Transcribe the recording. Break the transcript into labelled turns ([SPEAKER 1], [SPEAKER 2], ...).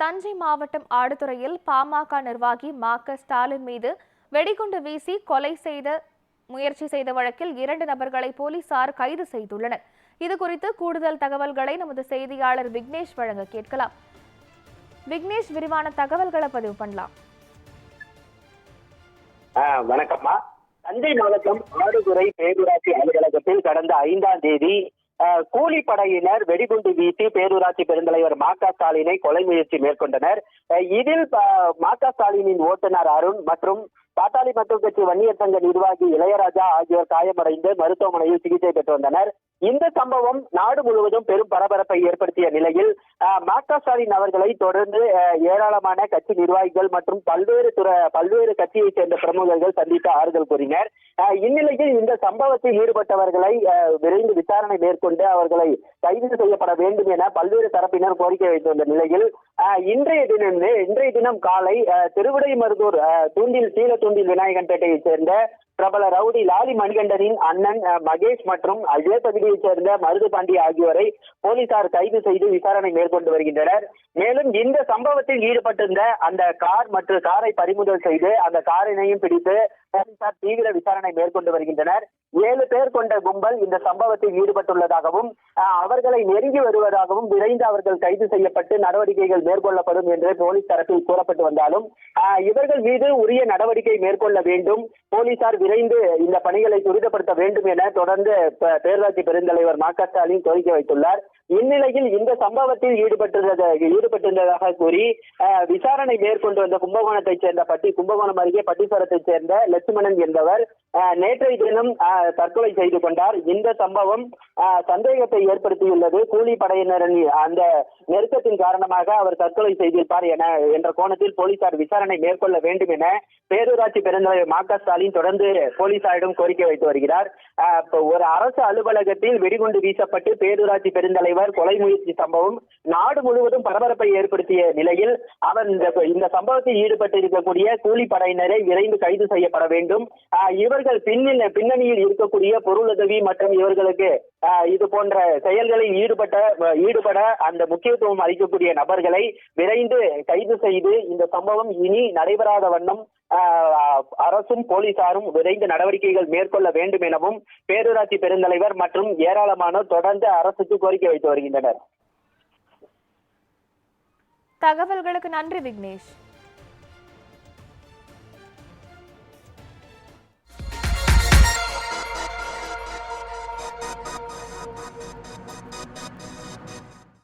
[SPEAKER 1] தஞ்சை மாவட்டம் ஆடுதுறையில் பாமக நிர்வாகி மா.க. ஸ்டாலின் மீது வெடிகுண்டு வீசி கொலை செய்த முயற்சி செய்த வழக்கில் 2 நபர்களை போலீசார் கைது செய்துள்ளனர். இதுகுறித்து கூடுதல் தகவல்களை நமது செய்தியாளர் விக்னேஷ் வழங்க கேட்கலாம். விக்னேஷ், விரிவான தகவல்களை பதிவு பண்ணலாம்.
[SPEAKER 2] வணக்கம்மா. தஞ்சை மாவட்டம் ஆடுதுறை பேரூராட்சி அலுவலகத்தில் கடந்த 5ஆம் தேதி கூலிப்படையினர் வெடிகுண்டு வீசி பேரூராட்சி பெருந்தலைவர் மா.க. ஸ்டாலினை கொலை முயற்சி மேற்கொண்டனர். இதில் மா.க. ஸ்டாலினின் ஓட்டுநர் அருண் மற்றும் பாட்டாளி மக்கள் கட்சி வன்னியர் சங்க நிர்வாகி இளையராஜா ஆகியோர் காயமடைந்து மருத்துவமனையில் சிகிச்சை பெற்று வந்தனர். இந்த சம்பவம் நாடு முழுவதும் பெரும் பரபரப்பை ஏற்படுத்திய நிலையில் மா.க. ஸ்டாலின் அவர்களை தொடர்ந்து ஏராளமான கட்சி நிர்வாகிகள் மற்றும் பல்வேறு கட்சியைச் சேர்ந்த பிரமுகர்கள் சந்தித்து ஆறுதல் கூறினர். இந்நிலையில் இந்த சம்பவத்தில் ஈடுபட்டவர்களை விரைந்து விசாரணை மேற்கொண்டு அவர்களை கைது செய்யப்பட வேண்டும் என பல்வேறு தரப்பினர் கோரிக்கை வைத்து வந்த நிலையில் இன்றைய தினம் காலை திருவிடைமருதூர் தூண்டில் விநாயகன்பேட்டையைச் சேர்ந்த பிரபல ரவுடி லாலி மணிகண்டனின் அண்ணன் மகேஷ் மற்றும் அதே பகுதியைச் சேர்ந்த மருதுபாண்டி ஆகியோரை போலீசார் கைது செய்து விசாரணை மேற்கொண்டு வருகின்றனர். மேலும் இந்த சம்பவத்தில் ஈடுபட்டிருந்த அந்த காரை பறிமுதல் செய்து அந்த காரினையும் பிடித்து போலீசார் தீவிர விசாரணை மேற்கொண்டு வருகின்றனர். 7 பேர் கொண்ட கும்பல் இந்த சம்பவத்தில் ஈடுபட்டுள்ளதாகவும் அவர்களை நெருங்கி வருவதாகவும் விரைந்து அவர்கள் கைது செய்யப்பட்டு நடவடிக்கைகள் மேற்கொள்ளப்படும் என்று போலீஸ் தரப்பில் கூறப்பட்டு வந்தாலும் இவர்கள் மீது உரிய நடவடிக்கை மேற்கொள்ள வேண்டும், போலீசார் விரைந்து இந்த பணிகளை துரிதப்படுத்த வேண்டும் என தொடர்ந்து பேரூராட்சி பெருந்தலைவர் மா.க. ஸ்டாலின் கோரிக்கை வைத்துள்ளார். இந்நிலையில் இந்த சம்பவத்தில் ஈடுபட்டிருந்ததாக கூறி விசாரணை மேற்கொண்டு வந்த கும்பகோணம் அருகே பட்டீஸ்வரத்தைச் சேர்ந்த லட்சுமணன் என்பவர் நேற்றைய தினம் தற்கொலை செய்து கொண்டார். இந்த சம்பவம் சந்தேகத்தை ஏற்படுத்தியுள்ளது. கூலிப்படையினரின் அந்த நெருக்கத்தின் காரணமாக அவர் தற்கொலை செய்திருப்பார் என்ற கோணத்தில் போலீசார் விசாரணை மேற்கொள்ள வேண்டும் என பேரூராட்சி பெருந்தலைவர் மா.க. ஸ்டாலின் தொடர்ந்து போலீசாரிடம் கோரிக்கை வைத்து வருகிறார். ஒரு அரசு அலுவலகத்தில் வெடிகுண்டு வீசப்பட்டு பேரூராட்சி பெருந்தலைவர் கொலை முயற்சி சம்பவம் நாடு முழுவதும் பரபரப்பை ஏற்படுத்திய நிலையில் அவர் இந்த சம்பவத்தில் ஈடுபட்டிருக்கக்கூடிய கூலிப்படையினரை விரைந்து கைது செய்யப்பட வேண்டும். இவர்கள் பின்னணியில் இருக்கக்கூடிய பொருளுதவி மற்றும் இவர்களுக்கு இது போன்ற செயல்களில் ஈடுபட அந்த முக்கியத்துவம் அளிக்கக்கூடிய நபர்களை விரைந்து கைது செய்து இந்த சம்பவம் இனி நடைபெறாத வண்ணம் அரசும் போலீசாரும் விரைந்து நடவடிக்கைகள் மேற்கொள்ள வேண்டும் எனவும் பேரூராட்சி பெருந்தலைவர் மற்றும் ஏராளமானோர் தொடர்ந்து அரசுக்கு கோரிக்கை வைத்து வருகின்றனர்.
[SPEAKER 1] தகவல்களுக்கு நன்றி விக்னேஷ்.